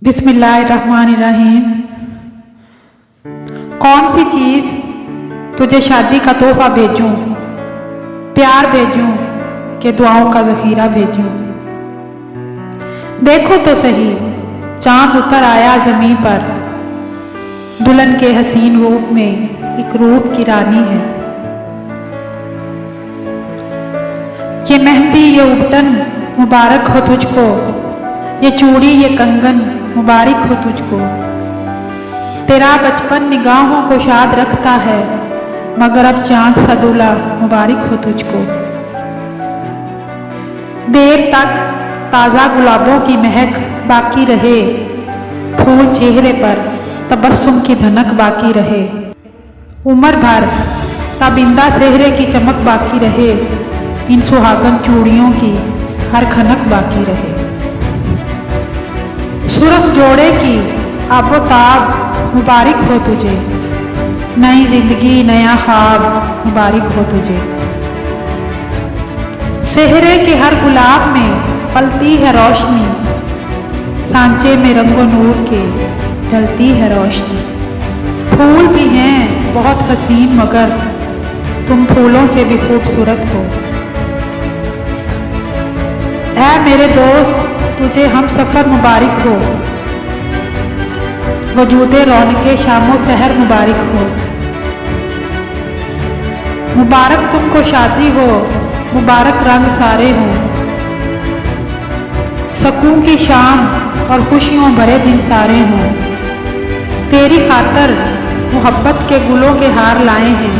बिस्मिल्लाहिर्रहमानिर्रहीम। कौन सी चीज़ तुझे शादी का तोहफा भेजूं, प्यार भेजूं कि दुआओं का ज़ख़ीरा भेजूं। देखो तो सही चांद उतर आया ज़मीं पर, दुल्हन के हसीन रूप में एक रूप की रानी है। ये मेहंदी ये उबटन मुबारक हो तुझको, ये चूड़ी ये कंगन मुबारक हो तुझको। तेरा बचपन निगाहों को शाद रखता है, मगर अब चांद सा दूल्हा मुबारक हो तुझको। देर तक ताज़ा गुलाबों की महक बाकी रहे, फूल चेहरे पर तबस्सुम की धनक बाकी रहे। उम्र भर ताबिंदा सेहरे की चमक बाकी रहे, इन सुहागन चूड़ियों की हर खनक बाकी रहे। सुरख जोड़े की आबोताब मुबारक हो तुझे, नई जिंदगी नया ख्वाब मुबारक हो तुझे। सेहरे के हर गुलाब में पलती है रोशनी, सांचे में रंगो नूर के ढलती है रोशनी। फूल भी हैं बहुत हसीन मगर तुम फूलों से भी खूबसूरत हो। ऐ मेरे दोस्त तुझे हम सफ़र मुबारक हो, वजूदे रौनके शामो सहर मुबारक हो। मुबारक तुमको शादी हो, मुबारक रंग सारे हो, सकून की शाम और खुशियों भरे दिन सारे हों। तेरी खातर मोहब्बत के गुलों के हार लाए हैं,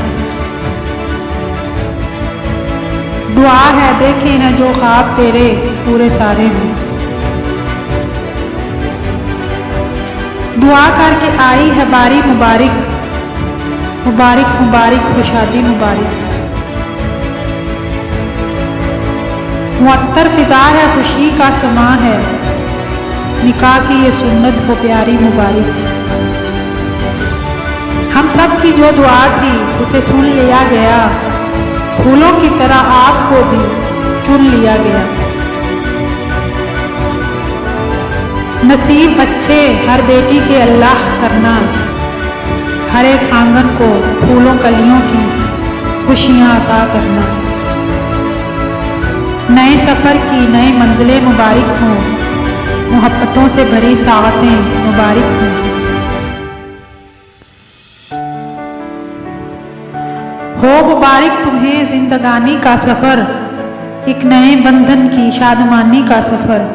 दुआ है देखे हैं जो ख्वाब तेरे पूरे सारे हों। दुआ करके आई है बारी मुबारक, मुबारक मुबारक हो शादी मुबारक। मुअत्तर फिजा है खुशी का समा है, निकाह की ये सुन्नत हो प्यारी मुबारक। हम सब की जो दुआ थी उसे सुन लिया गया, फूलों की तरह आपको भी चुन लिया गया। नसीब अच्छे हर बेटी के अल्लाह करना, हर एक आंगन को फूलों कलियों की खुशियाँ अता करना। नए सफ़र की नई मंजिलें मुबारक हों, मोहब्बतों से भरी साअतें मुबारक हों। हो मुबारक तुम्हें जिंदगानी का सफ़र, एक नए बंधन की शादमानी का सफ़र,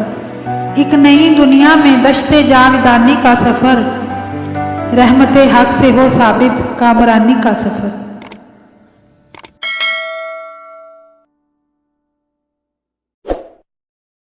एक नई दुनिया में दश्ते जावेदानी का सफ़र, रहमते हक से हो साबित कामरानी का सफ़र।